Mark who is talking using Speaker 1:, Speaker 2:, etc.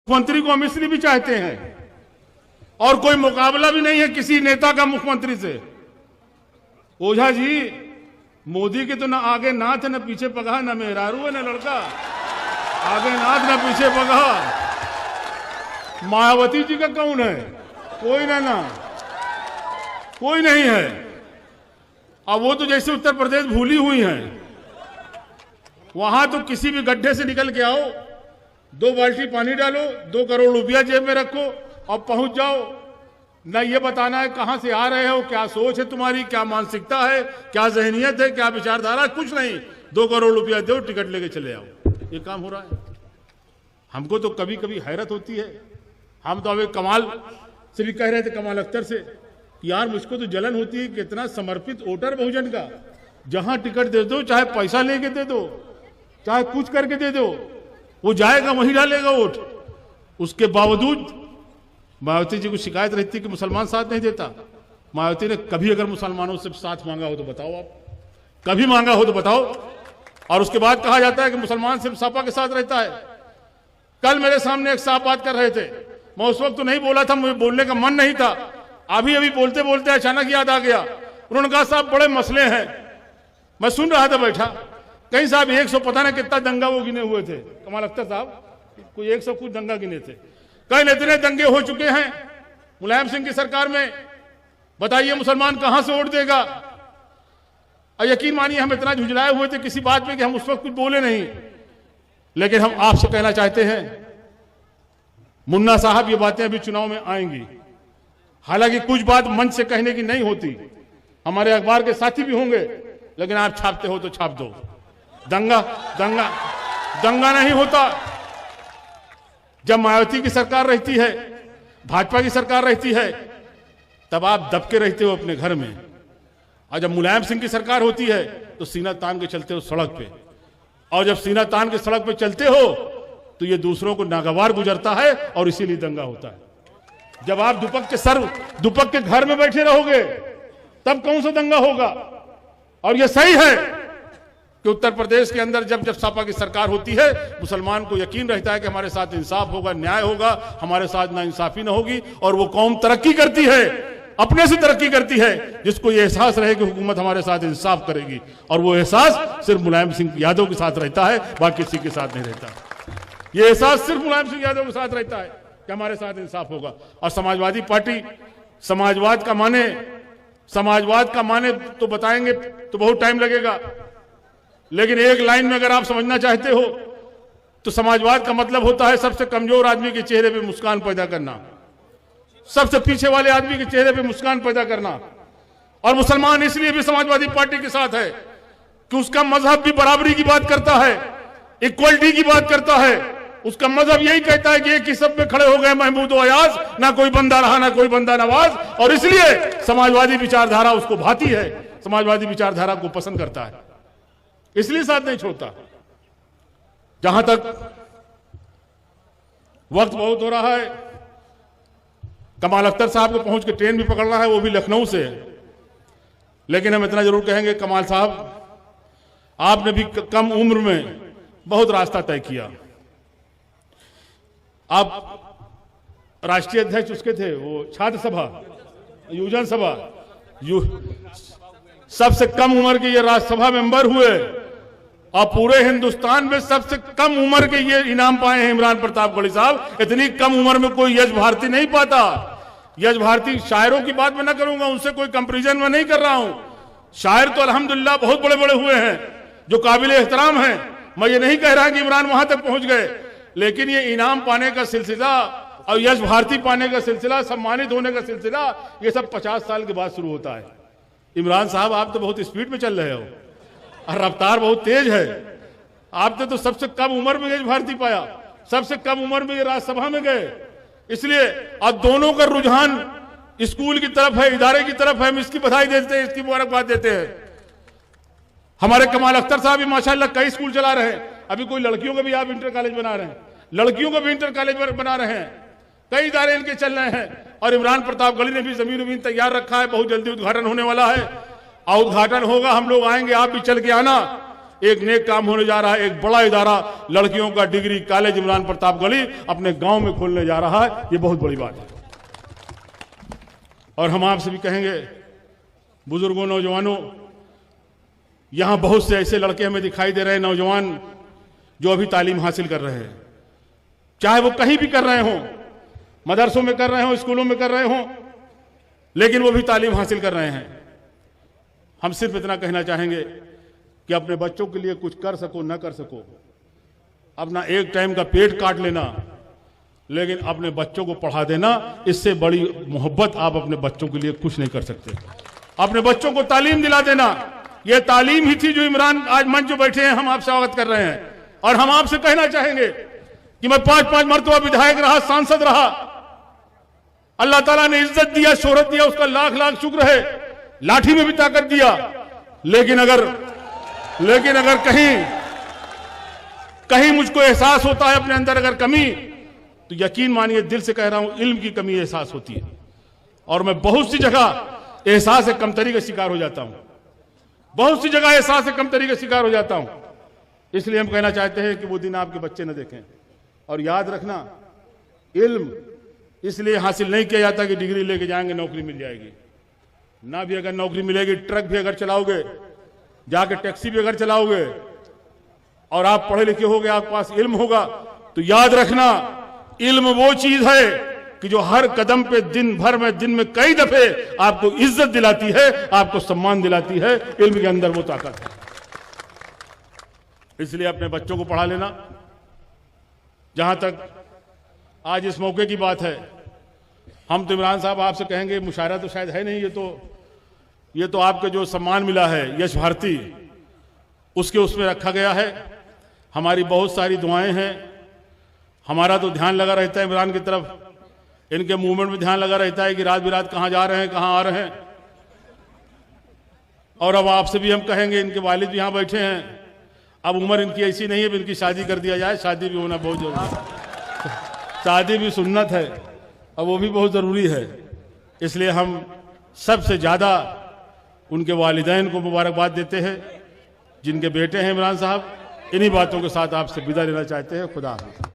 Speaker 1: मुख्यमंत्री को अमित सिंह भी चाहते हैं और कोई मुकाबला भी नहीं है किसी नेता का मुख्यमंत्री से। ओझा जी, मोदी के तो ना आगे नाथ है, ना पीछे पगहा, ना मेहरारू है, ना लड़का। आगे नाथ, ना पीछे पगहा। मायावती जी का कौन है? कोई ना कोई नहीं है। अब वो तो जैसे उत्तर प्रदेश भूली हुई हैं। वहां तो किसी भी गड्ढे से निकल के आओ, 2 बाल्टी पानी डालो, 2 करोड़ रुपया जेब में रखो और पहुंच जाओ। ना ये बताना है कहां से आ रहे हो, क्या सोच है तुम्हारी, क्या मानसिकता है, क्या जहनियत है, क्या विचारधारा, कुछ नहीं। 2 करोड़ रुपया दो, टिकट लेके चले आओ। ये काम हो रहा है। हमको तो कभी कभी हैरत होती है। हम तो अभी कमाल से भी कह रहे थे, कमाल अख्तर से, कि यार मुझको तो जलन होती है कि इतना समर्पित वोटर बहुजन का, जहां टिकट दे दो, चाहे पैसा लेके दे दो, चाहे कुछ करके दे दो, वो जाएगा वहीं डालेगा वोट। उसके बावजूद मायावती जी को शिकायत रहती कि मुसलमान साथ नहीं देता। मायावती ने कभी अगर मुसलमानों से साथ मांगा हो तो बताओ, आप कभी मांगा हो तो बताओ। और उसके बाद कहा जाता है कि मुसलमान सिर्फ सपा के साथ रहता है। कल मेरे सामने एक साहब बात कर रहे थे, मैं उस वक्त तो नहीं बोला था, मुझे बोलने का मन नहीं था। अभी बोलते बोलते अचानक याद आ गया। उन्होंने कहा साहब बड़े मसले हैं। मैं सुन रहा था बैठा। कहीं साहब 100 पता ना कितना दंगा वो गिने हुए थे, कमाल अख्तर साहब, कोई 100 कुछ दंगा गिने थे। कई इतने दंगे हो चुके हैं मुलायम सिंह की सरकार में, बताइए मुसलमान कहां से वोट देगा। और यकीन मानिए हम इतना झुंझलाए हुए थे किसी बात में कि हम उस वक्त कुछ बोले नहीं। लेकिन हम आपसे कहना चाहते हैं, मुन्ना साहब, ये बातें अभी चुनाव में आएंगी। हालांकि कुछ बात मंच से कहने की नहीं होती, हमारे अखबार के साथी भी होंगे, लेकिन आप छापते हो तो छाप दो। दंगा दंगा दंगा नहीं होता। जब मायावती की सरकार रहती है, भाजपा की सरकार रहती है, तब आप दबके रहते हो अपने घर में। और जब मुलायम सिंह की सरकार होती है तो सीना तान के चलते हो सड़क पे। और जब सीना तान के सड़क पे चलते हो तो ये दूसरों को नागवार गुजरता है और इसीलिए दंगा होता है। जब आप दुपक के घर में बैठे रहोगे तब कौन सा दंगा होगा। और ये सही है कि उत्तर प्रदेश के अंदर जब सपा की सरकार होती है, मुसलमान को यकीन रहता है कि हमारे साथ इंसाफ होगा, न्याय होगा, हमारे साथ नाइंसाफी न होगी। और वो कौम तरक्की करती है, अपने से तरक्की करती है, जिसको ये एहसास रहे कि हुकूमत हमारे साथ इंसाफ करेगी। और वो एहसास सिर्फ मुलायम सिंह यादव के साथ रहता है, बाकी किसी के साथ नहीं रहता। ये एहसास सिर्फ मुलायम सिंह यादव के साथ रहता है कि हमारे साथ इंसाफ होगा। और समाजवादी पार्टी, समाजवाद का माने तो बताएंगे तो बहुत टाइम लगेगा, लेकिन एक लाइन में अगर आप समझना चाहते हो तो समाजवाद का मतलब होता है सबसे कमजोर आदमी के चेहरे पे मुस्कान पैदा करना, सबसे पीछे वाले आदमी के चेहरे पे मुस्कान पैदा करना। और मुसलमान इसलिए भी समाजवादी पार्टी के साथ है कि उसका मजहब भी बराबरी की बात करता है, इक्वलिटी की बात करता है। उसका मजहब यही कहता है कि एक ही सब पे खड़े हो गए महमूद और अयाज, ना कोई बंदा रहा ना कोई बंदा नवाज। और इसलिए समाजवादी विचारधारा उसको भाती है, समाजवादी विचारधारा को पसंद करता है, इसलिए साथ नहीं छोड़ता। जहां तक वक्त बहुत हो रहा है, कमाल अख्तर साहब को पहुंच के ट्रेन भी पकड़ना है, वो भी लखनऊ से। लेकिन हम इतना जरूर कहेंगे, कमाल साहब, आपने भी कम उम्र में बहुत रास्ता तय किया। आप राष्ट्रीय अध्यक्ष उसके थे, वो छात्र सभा, युवजन सभा, सबसे कम उम्र के ये राज्यसभा मेंबर हुए। और पूरे हिंदुस्तान में सबसे कम उम्र के ये इनाम पाए हैं इमरान प्रताप गढ़ी साहब। इतनी कम उम्र में कोई यश भारती नहीं पाता। यश भारती शायरों की बात मैं ना करूंगा, उनसे कोई कंपैरिजन में नहीं कर रहा हूं। शायर तो अल्हम्दुलिल्लाह बहुत बड़े बड़े हुए हैं जो काबिल एहतराम हैं। मैं ये नहीं कह रहा कि इमरान वहां तक पहुंच गए, लेकिन ये इनाम पाने का सिलसिला और यश भारती पाने का सिलसिला, सम्मानित होने का सिलसिला, ये सब 50 साल के बाद शुरू होता है। इमरान साहब, आप तो बहुत स्पीड में चल रहे हो और रफ्तार बहुत तेज है। आपने तो सबसे कम उम्र में यश भारती पाया, सबसे कम उम्र में ये राज्यसभा में गए। इसलिए अब दोनों का रुझान स्कूल की तरफ है, इदारे की तरफ है। हम इसकी बधाई देते हैं, इसकी मुबारकबाद देते हैं। हमारे कमाल अख्तर साहब भी माशाल्लाह कई स्कूल चला रहे हैं। अभी कोई लड़कियों का भी आप इंटर कॉलेज बना रहे हैं, लड़कियों का भी इंटर कॉलेज बना रहे हैं, कई इदारे इनके चल रहे हैं। और इमरान प्रताप गढ़ी ने भी जमीन तैयार रखा है, बहुत जल्दी उद्घाटन होने वाला है। और उद्घाटन होगा, हम लोग आएंगे, आप भी चल के आना। एक नेक काम होने जा रहा है। एक बड़ा इदारा लड़कियों का डिग्री कॉलेज इमरान प्रतापगढ़ी अपने गांव में खोलने जा रहा है। ये बहुत बड़ी बात है। और हम आपसे भी कहेंगे, बुजुर्गों, नौजवानों, यहां बहुत से ऐसे लड़के हमें दिखाई दे रहे हैं, नौजवान जो अभी तालीम हासिल कर रहे हैं, चाहे वो कहीं भी कर रहे हों, मदरसों में कर रहे हों, स्कूलों में कर रहे हों, लेकिन वो भी तालीम हासिल कर रहे हैं। हम सिर्फ इतना कहना चाहेंगे कि अपने बच्चों के लिए कुछ कर सको न कर सको, अपना एक टाइम का पेट काट लेना, लेकिन अपने बच्चों को पढ़ा देना, इससे बड़ी मोहब्बत आप अपने बच्चों के लिए कुछ नहीं कर सकते। अपने बच्चों को तालीम दिला देना, यह तालीम ही थी जो इमरान आज मंच जो बैठे हैं हम आप स्वागत कर रहे हैं। और हम आपसे कहना चाहेंगे कि मैं 5-5 मरतबा विधायक रहा, सांसद रहा, अल्लाह ताला ने इज्जत दिया, शोहरत दिया, उसका लाख लाख शुक्र है। लाठी में भी ताकत दिया, लेकिन अगर कहीं मुझको एहसास होता है अपने अंदर अगर कमी, तो यकीन मानिए, दिल से कह रहा हूं, इल्म की कमी एहसास होती है। और मैं बहुत सी जगह एहसास कमतरी का शिकार हो जाता हूं, बहुत सी जगह एहसास कमतरी का शिकार हो जाता हूं। इसलिए हम कहना चाहते हैं कि वो दिन आपके बच्चे न देखें। और याद रखना, इल्म इसलिए हासिल नहीं किया जाता कि डिग्री लेके जाएंगे नौकरी मिल जाएगी। ना भी अगर नौकरी मिलेगी, ट्रक भी अगर चलाओगे, जाके टैक्सी भी अगर चलाओगे, और आप पढ़े लिखे होगे, आपके पास इल्म होगा, तो याद रखना, इल्म वो चीज है कि जो हर कदम पे दिन में कई दफे आपको इज्जत दिलाती है, आपको सम्मान दिलाती है। इल्म के अंदर वो ताकत है। इसलिए अपने बच्चों को पढ़ा लेना। जहां तक आज इस मौके की बात है, हम तो इमरान साहब आपसे कहेंगे, मुशायरा तो शायद है नहीं, ये तो आपके जो सम्मान मिला है यश भारती, उसमें रखा गया है। हमारी बहुत सारी दुआएं हैं, हमारा तो ध्यान लगा रहता है इमरान की तरफ, इनके मूवमेंट में ध्यान लगा रहता है कि रात बिरात कहां जा रहे हैं, कहां आ रहे हैं। और अब आपसे भी हम कहेंगे, इनके वालिद भी यहां बैठे हैं, अब उम्र इनकी ऐसी नहीं है इनकी शादी कर दिया जाए, शादी भी होना बहुत जरूरी है। शादी भी सुन्नत है और वो भी बहुत ज़रूरी है। इसलिए हम सबसे ज़्यादा उनके वालिदैन को मुबारकबाद देते हैं, जिनके बेटे हैं इमरान साहब। इन्हीं बातों के साथ आपसे विदा लेना चाहते हैं। खुदा हाफ़िज़।